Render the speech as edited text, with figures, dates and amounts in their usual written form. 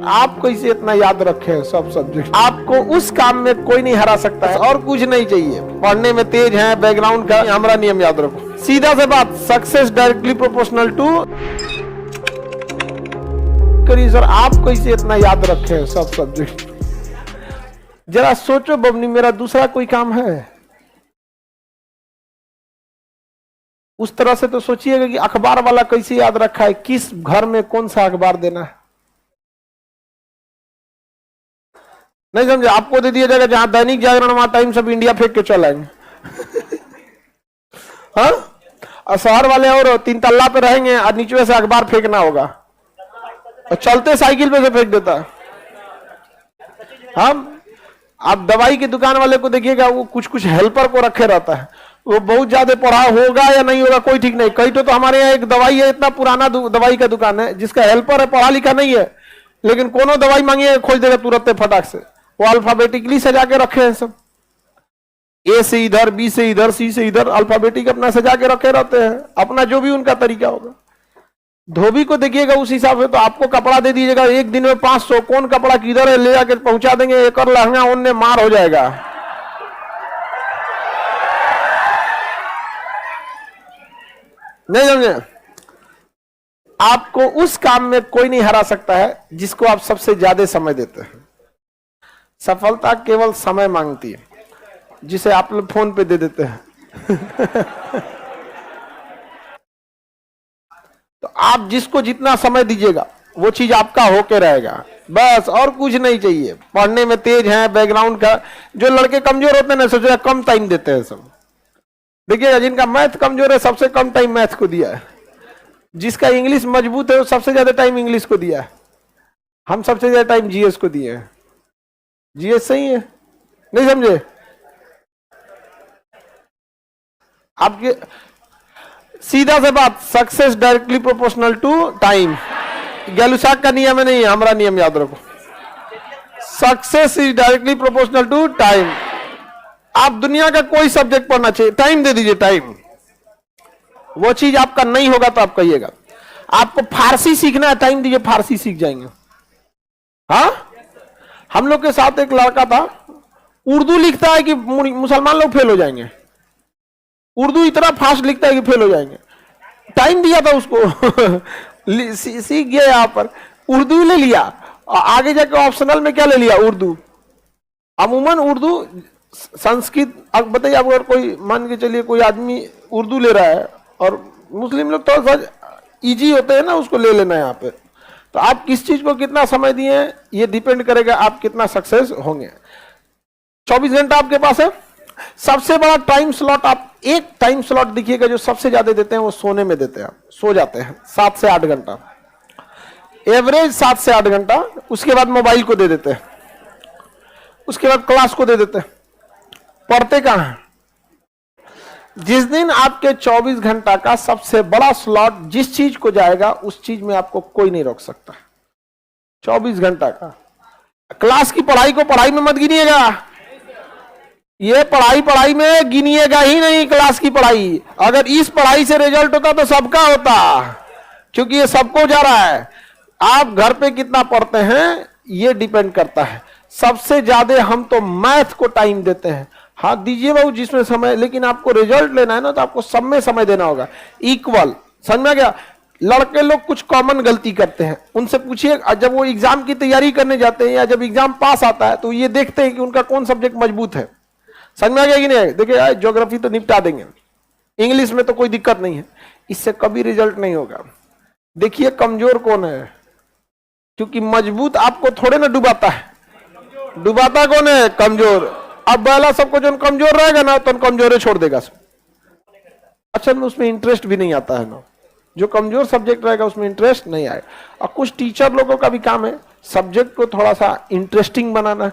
आपको इसे इतना याद रखे सब सब्जेक्ट, आपको उस काम में कोई नहीं हरा सकता है और कुछ नहीं चाहिए। पढ़ने में तेज है, बैकग्राउंड का हमारा नियम याद रखो। सीधा से बात, सक्सेस डायरेक्टली प्रोपोर्शनल टू करिए सर। आपको इसे इतना याद रखे सब सब्जेक्ट। जरा सोचो बबनी, मेरा दूसरा कोई काम है? उस तरह से तो सोचिएगा कि अखबार वाला कैसे याद रखा है, किस घर में कौन सा अखबार देना है। नहीं समझे? आपको दे दिया जाएगा जहां दैनिक जागरण वहां टाइम सब इंडिया फेंक के चल आएंगे। हाँ, और शहर वाले और 3 तल्ला पे रहेंगे और नीचे से अखबार फेंकना होगा और चलते साइकिल पे से फेंक देता। हम आप दवाई की दुकान वाले को देखिएगा, वो कुछ कुछ हेल्पर को रखे रहता है। वो बहुत ज्यादा पढ़ा होगा या नहीं होगा कोई ठीक नहीं। कई तो हमारे यहाँ एक दवाई है, इतना पुराना दवाई का दुकान है, जिसका हेल्पर है पढ़ा लिखा नहीं है, लेकिन कोनो दवाई मांगिए खोज देगा तुरंत फटाक से। वो अल्फाबेटिकली सजा के रखे हैं सब, ए से इधर, बी से इधर, सी से इधर, अल्फाबेटिक अपना सजा के रखे रहते हैं, अपना जो भी उनका तरीका होगा। धोबी को देखिएगा उस हिसाब से, तो आपको कपड़ा दे दीजिएगा एक दिन में 500, कौन कपड़ा किधर है ले जाके पहुंचा देंगे, एक और लहंगा उनने मार हो जाएगा। नहीं समझे? आपको उस काम में कोई नहीं हरा सकता है जिसको आप सबसे ज्यादा समय देते हैं। सफलता केवल समय मांगती है, जिसे आप लोग फोन पे दे देते हैं। तो आप जिसको जितना समय दीजिएगा वो चीज आपका होके रहेगा, बस और कुछ नहीं चाहिए। पढ़ने में तेज है, बैकग्राउंड का, जो लड़के कमजोर होते हैं ना, सोच कम टाइम देते हैं सब। देखिएगा जिनका मैथ कमजोर है सबसे कम टाइम मैथ को दिया है, जिसका इंग्लिश मजबूत है वो सबसे ज्यादा टाइम इंग्लिश को दिया है। हम सबसे ज्यादा टाइम जीएस को दिए हैं। जीएस सही है, नहीं समझे? आपके सीधा से बात, success directly proportional to time. Gay Lussac का नियम है, नहीं है, हमारा नियम याद रखो। Success is directly proportional to time. आप दुनिया का कोई सब्जेक्ट पढ़ना चाहिए, टाइम दे दीजिए, टाइम। वो चीज आपका नहीं होगा तो आप कहिएगा। आपको फारसी सीखना है, टाइम दीजिए, फारसी सीख जाएंगे। हाँ, हम लोग के साथ एक लड़का था, उर्दू लिखता है कि मुसलमान लोग फेल हो जाएंगे। उर्दू इतना फास्ट लिखता है कि फेल हो जाएंगे। टाइम दिया था उसको, सीख गया। यहाँ पर उर्दू ले लिया और आगे जाकर ऑप्शनल में क्या ले लिया, उर्दू। अमूमन उर्दू, संस्कृत, अब बताइए आप अगर कोई मान के चलिए कोई आदमी उर्दू ले रहा है और मुस्लिम लोग थोड़ा सा इजी होते हैं ना, उसको ले लेना है यहाँ पे। तो आप किस चीज को कितना समय दिए ये डिपेंड करेगा आप कितना सक्सेस होंगे। 24 घंटा आपके पास है। सबसे बड़ा टाइम स्लॉट, आप एक टाइम स्लॉट देखिएगा जो सबसे ज्यादा देते हैं, वो सोने में देते हैं। सो जाते हैं 7 से 8 घंटा, एवरेज 7 से 8 घंटा। उसके बाद मोबाइल को दे देते हैं, उसके बाद क्लास को दे देते हैं। पढ़ते कहां हैं? जिस दिन आपके 24 घंटा का सबसे बड़ा स्लॉट जिस चीज को जाएगा, उस चीज में आपको कोई नहीं रोक सकता। 24 घंटा का क्लास की पढ़ाई को पढ़ाई में मत गिनिएगा। ये पढ़ाई में गिनिएगा ही नहीं क्लास की पढ़ाई। अगर इस पढ़ाई से रिजल्ट होता तो सबका होता, क्योंकि ये सबको जा रहा है। आप घर पे कितना पढ़ते हैं ये डिपेंड करता है। सबसे ज्यादा हम तो मैथ को टाइम देते हैं। हाँ दीजिए बाबू जिसमें समय, लेकिन आपको रिजल्ट लेना है ना, तो आपको सब में समय देना होगा, इक्वल। समझ में आ गया? लड़के लोग कुछ कॉमन गलती करते हैं, उनसे पूछिए। जब वो एग्जाम की तैयारी करने जाते हैं या जब एग्जाम पास आता है, तो ये देखते हैं कि उनका कौन सब्जेक्ट मजबूत है। समझ में आ गया कि नहीं? देखिए ज्योग्राफी तो निपटा देंगे, इंग्लिश में तो कोई दिक्कत नहीं है, इससे कभी रिजल्ट नहीं होगा। देखिए कमजोर कौन है, क्योंकि मजबूत आपको थोड़े ना डुबाता है। डुबाता कौन है? कमजोर। अब पहला सबको जो कमजोर रहेगा ना, तो कमजोर छोड़ देगा सब। अच्छा, उसमें इंटरेस्ट भी नहीं आता है ना, जो कमजोर सब्जेक्ट रहेगा उसमें इंटरेस्ट नहीं आएगा। और कुछ टीचर लोगों का भी काम है सब्जेक्ट को थोड़ा सा इंटरेस्टिंग बनाना।